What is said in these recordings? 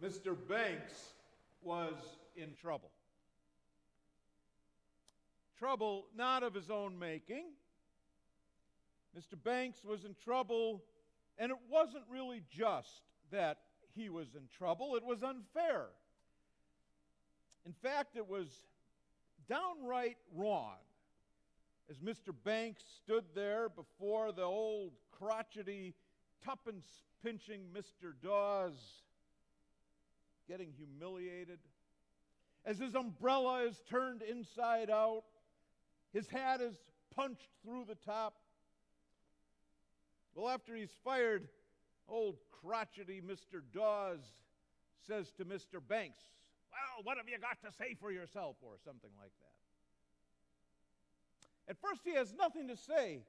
Mr. Banks was in trouble. Trouble not of his own making. Mr. Banks was in trouble, and it wasn't really just that he was in trouble. It was unfair. In fact, it was downright wrong. As Mr. Banks stood there before the old crotchety, tuppence-pinching Mr. Dawes, getting humiliated, as his umbrella is turned inside out, his hat is punched through the top. Well, after he's fired, old crotchety Mr. Dawes says to Mr. Banks, "Well, what have you got to say for yourself?" or something like that. At first he has nothing to say,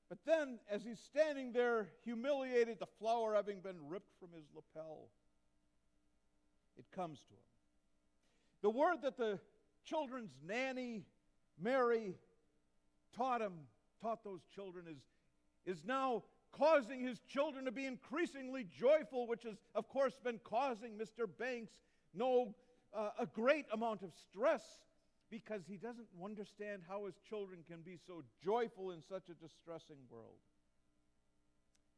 but then as he's standing there humiliated, the flower having been ripped from his lapel, it comes to him. The word that the children's nanny, Mary, taught those children is now causing his children to be increasingly joyful, which has, of course, been causing Mr. Banks a great amount of stress, because he doesn't understand how his children can be so joyful in such a distressing world.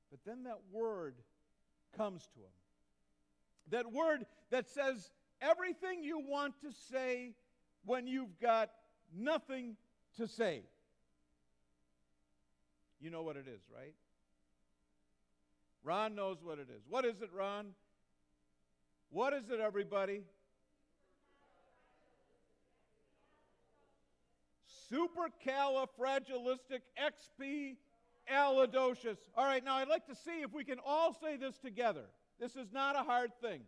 But then that word comes to him. That word that says everything you want to say when you've got nothing to say. You know what it is, right? Ron knows what it is. What is it, Ron? What is it, everybody? Supercalifragilisticexpialidocious. All right, now I'd like to see if we can all say this together. This is not a hard thing.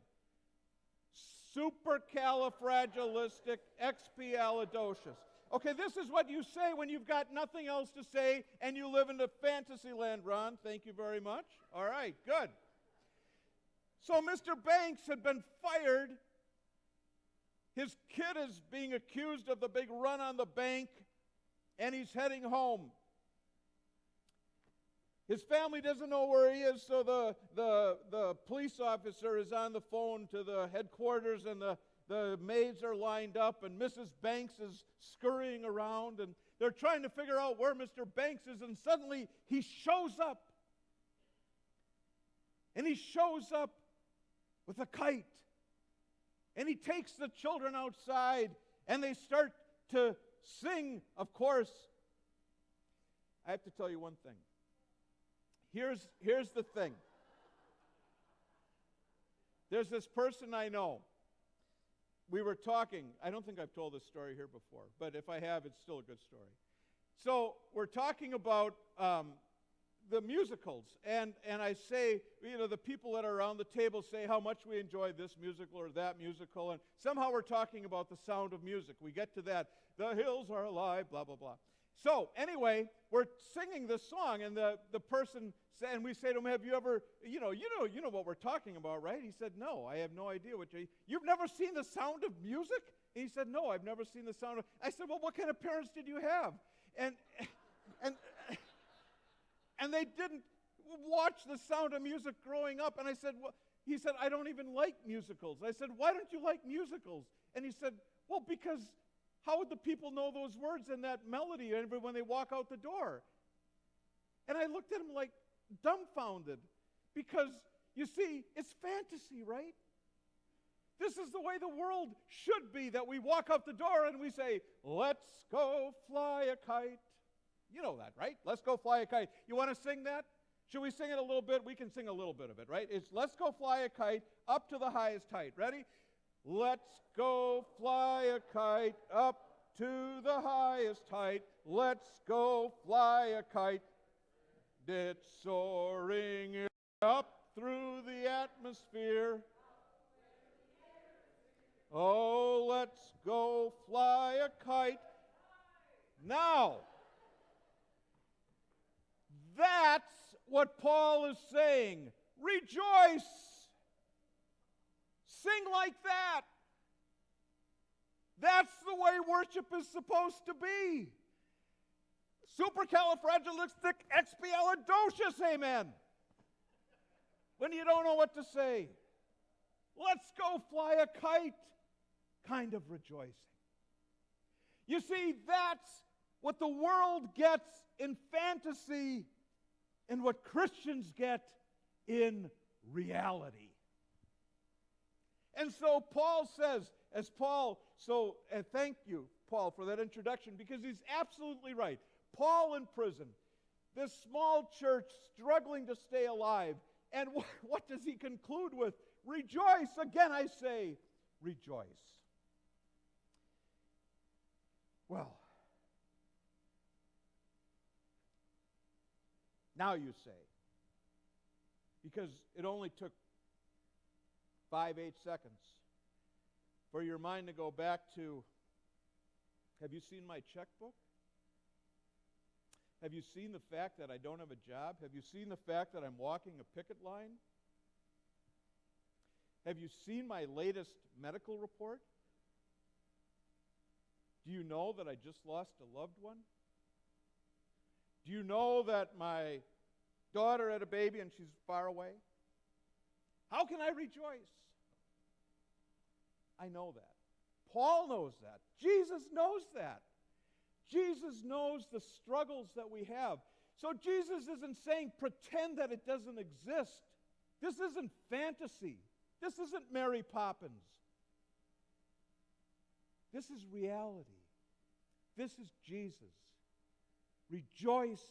Supercalifragilisticexpialidocious. Okay, this is what you say when you've got nothing else to say and you live in a fantasy land, Ron. Thank you very much. All right, good. So Mr. Banks had been fired. His kid is being accused of the big run on the bank, and he's heading home. His family doesn't know where he is, so the police officer is on the phone to the headquarters, and the maids are lined up, and Mrs. Banks is scurrying around, and they're trying to figure out where Mr. Banks is, and suddenly he shows up. And he shows up with a kite. And he takes the children outside, and they start to sing, of course. I have to tell you one thing. Here's the thing. There's this person I know. We were talking. I don't think I've told this story here before, but if I have, it's still a good story. So we're talking about the musicals, and I say, the people that are around the table say how much we enjoy this musical or that musical, and somehow we're talking about the sound of music. We get to that. The hills are alive, blah, blah, blah. So anyway, we're singing this song, and the person said, and we say to him, "Have you ever, you know what we're talking about, right?" He said, "No, I have no idea what you've never seen the sound of music?" And he said, "No, I've never seen the sound of." I said, "Well, what kind of parents did you have?" And they didn't watch the Sound of Music growing up. And I said, well, he said, "I don't even like musicals." I said, "Why don't you like musicals?" And he said, "Well, because how would the people know those words and that melody when they walk out the door?" And I looked at him like dumbfounded, because, you see, it's fantasy, right? This is the way the world should be, that we walk out the door and we say, "Let's go fly a kite." You know that, right? "Let's go fly a kite." You want to sing that? Should we sing it a little bit? We can sing a little bit of it, right? It's "Let's go fly a kite up to the highest height." Ready? Let's go fly a kite up to the highest height. Let's go fly a kite. It's soaring up through the atmosphere. Oh, let's go fly a kite. Now, that's what Paul is saying. Rejoice. Sing like that. That's the way worship is supposed to be. Supercalifragilisticexpialidocious, amen. When you don't know what to say. let's go fly a kite kind of rejoicing. You see, that's what the world gets in fantasy and what Christians get in reality. And so Paul says, thank you, Paul, for that introduction, because he's absolutely right. Paul in prison, this small church struggling to stay alive, and what does he conclude with? Rejoice. Again, I say, rejoice. Well, now you say, because it only took 5-8 seconds for your mind to go back to, have you seen my checkbook? Have you seen the fact that I don't have a job? Have you seen the fact that I'm walking a picket line? Have you seen my latest medical report? Do you know that I just lost a loved one? Do you know that my daughter had a baby and she's far away? How can I rejoice? I know that. Paul knows that. Jesus knows that. Jesus knows the struggles that we have. So Jesus isn't saying pretend that it doesn't exist. This isn't fantasy. This isn't Mary Poppins. This is reality. This is Jesus. Rejoice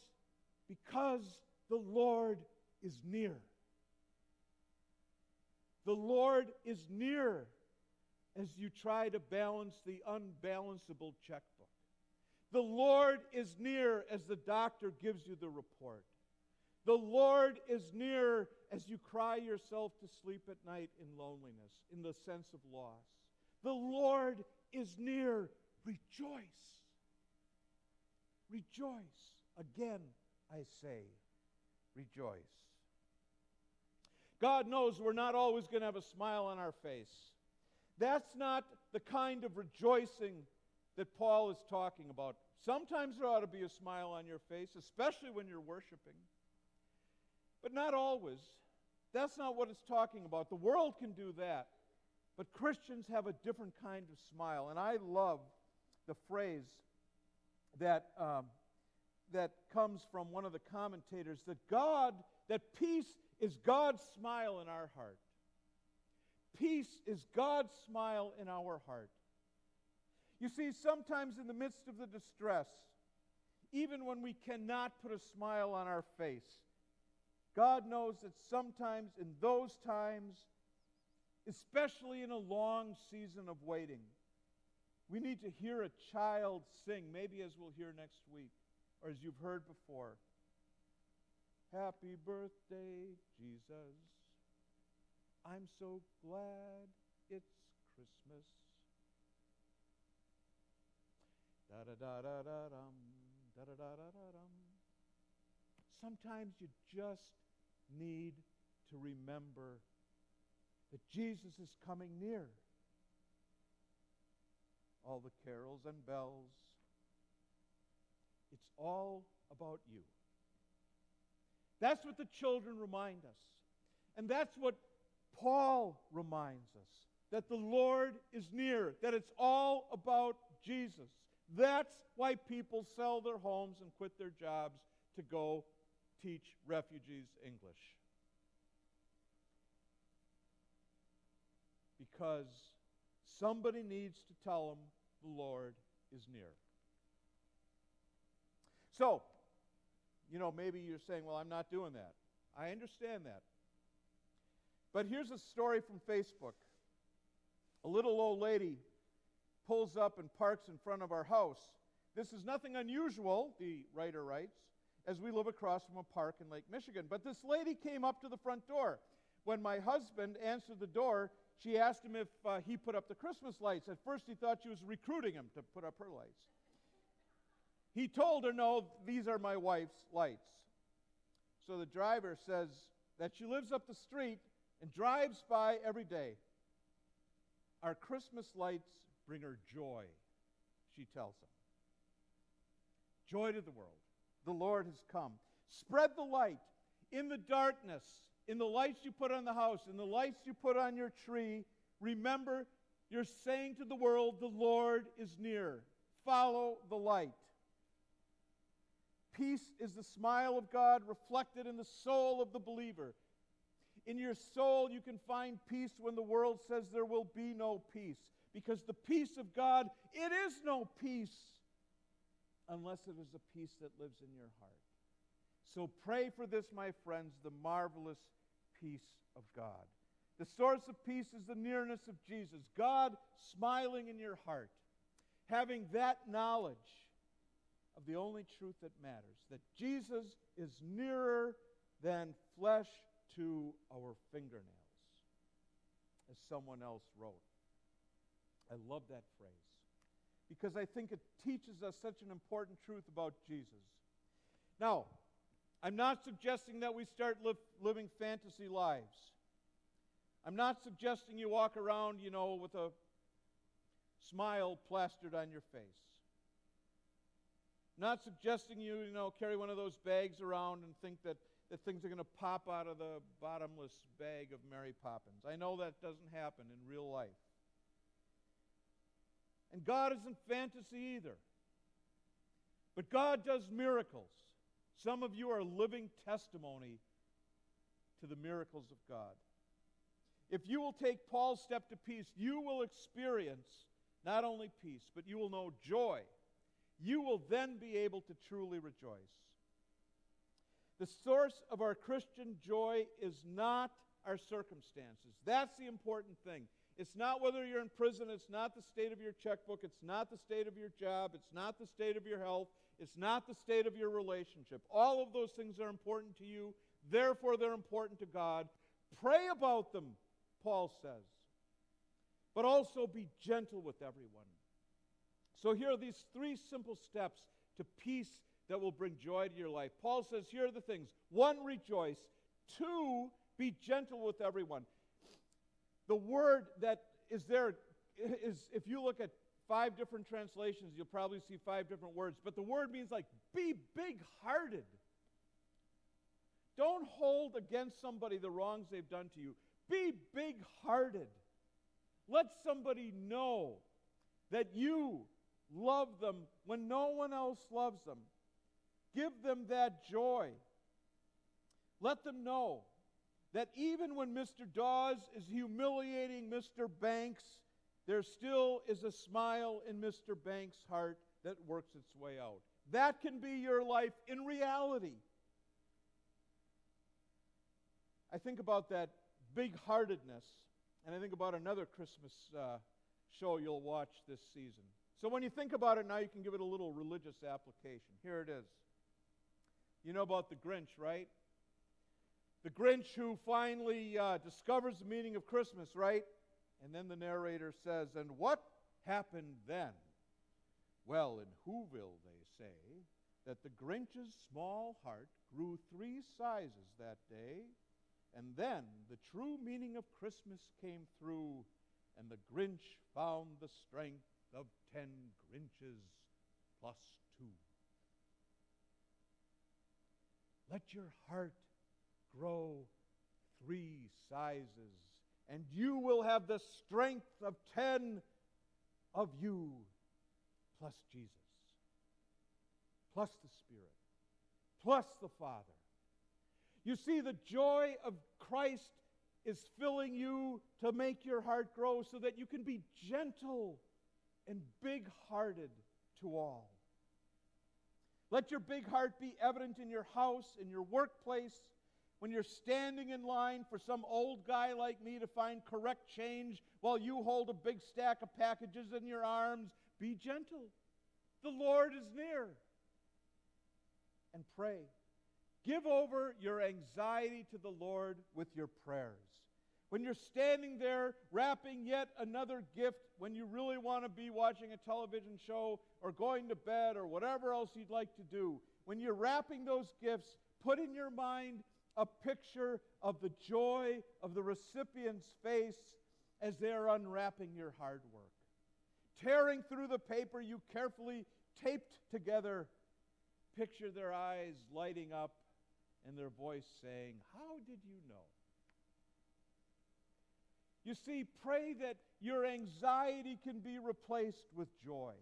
because the Lord is near. The Lord is near as you try to balance the unbalanceable checkbook. The Lord is near as the doctor gives you the report. The Lord is near as you cry yourself to sleep at night in loneliness, in the sense of loss. The Lord is near. Rejoice. Rejoice. Again, I say, rejoice. God knows we're not always going to have a smile on our face. That's not the kind of rejoicing that Paul is talking about. Sometimes there ought to be a smile on your face, especially when you're worshiping. But not always. That's not what it's talking about. The world can do that. But Christians have a different kind of smile. And I love the phrase that comes from one of the commentators, that peace is God's smile in our heart. Peace is God's smile in our heart. You see, sometimes in the midst of the distress, even when we cannot put a smile on our face, God knows that sometimes in those times, especially in a long season of waiting, we need to hear a child sing, maybe as we'll hear next week, or as you've heard before. Happy birthday, Jesus. I'm so glad it's Christmas. Da-da-da-da-da-dum, da-da-da-da-da-dum. Sometimes you just need to remember that Jesus is coming near. All the carols and bells, it's all about you. That's what the children remind us. And that's what Paul reminds us, that the Lord is near, that it's all about Jesus. That's why people sell their homes and quit their jobs to go teach refugees English. Because somebody needs to tell them the Lord is near. So, maybe you're saying, well, I'm not doing that. I understand that. But here's a story from Facebook. A little old lady pulls up and parks in front of our house. This is nothing unusual, the writer writes, as we live across from a park in Lake Michigan. But this lady came up to the front door. When my husband answered the door, she asked him if he put up the Christmas lights. At first he thought she was recruiting him to put up her lights. He told her, no, these are my wife's lights. So the driver says that she lives up the street and drives by every day. Our Christmas lights bring her joy, she tells him. Joy to the world. The Lord has come. Spread the light in the darkness. in the lights you put on the house, in the lights you put on your tree, remember, you're saying to the world, the Lord is near. Follow the light. Peace is the smile of God reflected in the soul of the believer. In your soul, you can find peace when the world says there will be no peace. Because the peace of God, it is no peace unless it is a peace that lives in your heart. So pray for this, my friends, the marvelous peace of God. The source of peace is the nearness of Jesus, God smiling in your heart, having that knowledge of the only truth that matters, that Jesus is nearer than flesh to our fingernails, as someone else wrote. I love that phrase because I think it teaches us such an important truth about Jesus. Now, I'm not suggesting that we start living fantasy lives. I'm not suggesting you walk around, with a smile plastered on your face. I'm not suggesting you, carry one of those bags around and think that things are going to pop out of the bottomless bag of Mary Poppins. I know that doesn't happen in real life. And God isn't fantasy either. But God does miracles. Some of you are living testimony to the miracles of God. If you will take Paul's step to peace, you will experience not only peace, but you will know joy. You will then be able to truly rejoice. The source of our Christian joy is not our circumstances. That's the important thing. It's not whether you're in prison. It's not the state of your checkbook. It's not the state of your job. It's not the state of your health. It's not the state of your relationship. All of those things are important to you. Therefore, they're important to God. Pray about them, Paul says. But also be gentle with everyone. So here are these 3 simple steps to peace that will bring joy to your life. Paul says, here are the things. 1, rejoice. 2, be gentle with everyone. The word that is there is, if you look at 5 different translations, you'll probably see 5 different words. But the word means like, be big-hearted. Don't hold against somebody the wrongs they've done to you. Be big-hearted. Let somebody know that you love them when no one else loves them. Give them that joy. Let them know that even when Mr. Dawes is humiliating Mr. Banks, there still is a smile in Mr. Banks' heart that works its way out. That can be your life in reality. I think about that big-heartedness, and I think about another Christmas show you'll watch this season. So when you think about it now, you can give it a little religious application. Here it is. You know about the Grinch, right? The Grinch who finally discovers the meaning of Christmas, right? And then the narrator says, and what happened then? Well, in Whoville, they say, that the Grinch's small heart grew 3 sizes that day, and then the true meaning of Christmas came through, and the Grinch found the strength of 10 Grinches plus 2. Let your heart grow 3 sizes, and you will have the strength of 10 of you, plus Jesus, plus the Spirit, plus the Father. You see, the joy of Christ is filling you to make your heart grow so that you can be gentle and big-hearted to all. Let your big heart be evident in your house, in your workplace, when you're standing in line for some old guy like me to find correct change while you hold a big stack of packages in your arms. Be gentle. The Lord is near. And pray. Give over your anxiety to the Lord with your prayers. When you're standing there wrapping yet another gift, when you really want to be watching a television show or going to bed or whatever else you'd like to do, when you're wrapping those gifts, put in your mind a picture of the joy of the recipient's face as they're unwrapping your hard work. Tearing through the paper you carefully taped together, picture their eyes lighting up and their voice saying, "How did you know?" You see, pray that your anxiety can be replaced with joy.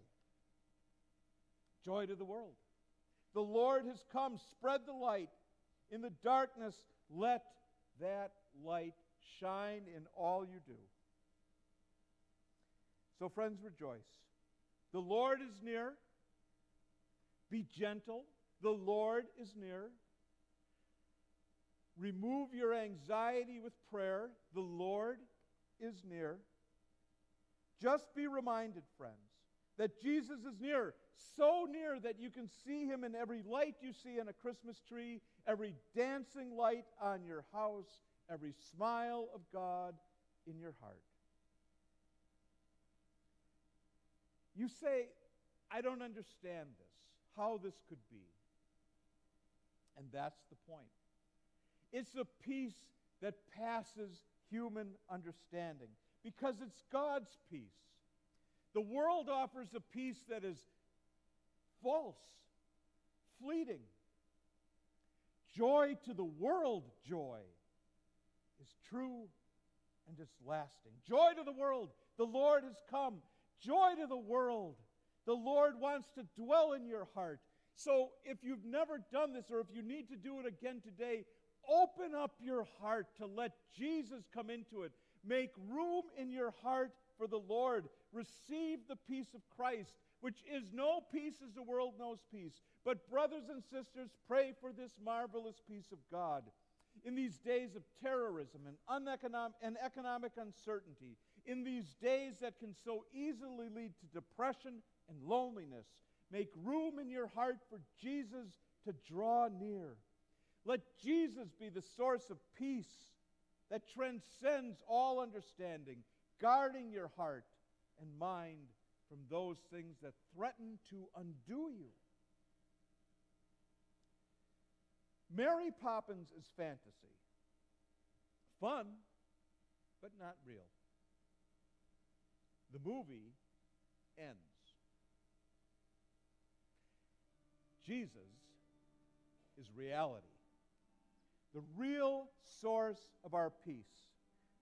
Joy to the world. The Lord has come. Spread the light. In the darkness, let that light shine in all you do. So, friends, rejoice. The Lord is near. Be gentle. The Lord is near. Remove your anxiety with prayer. The Lord is near. Just be reminded, friends, that Jesus is near, so near that you can see him in every light you see on a Christmas tree, every dancing light on your house, every smile of God in your heart. You say, "I don't understand this, how this could be." And that's the point. It's a peace that passes human understanding because it's God's peace. The world offers a peace that is false, fleeting. Joy to the world, joy, is true and is lasting. Joy to the world, the Lord has come. Joy to the world, the Lord wants to dwell in your heart. So if you've never done this, or if you need to do it again today, open up your heart to let Jesus come into it. Make room in your heart for the Lord. Receive the peace of Christ, which is no peace as the world knows peace. But brothers and sisters, pray for this marvelous peace of God. In these days of terrorism and economic uncertainty, in these days that can so easily lead to depression and loneliness, make room in your heart for Jesus to draw near. Let Jesus be the source of peace that transcends all understanding, guarding your heart and mind from those things that threaten to undo you. Mary Poppins is fantasy. Fun, but not real. The movie ends. Jesus is reality. The real source of our peace.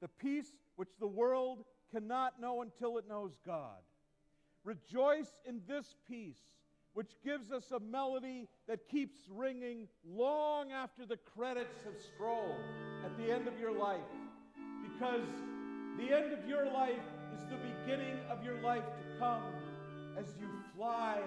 The peace which the world cannot know until it knows God. Rejoice in this peace, which gives us a melody that keeps ringing long after the credits have scrolled at the end of your life. Because the end of your life is the beginning of your life to come as you fly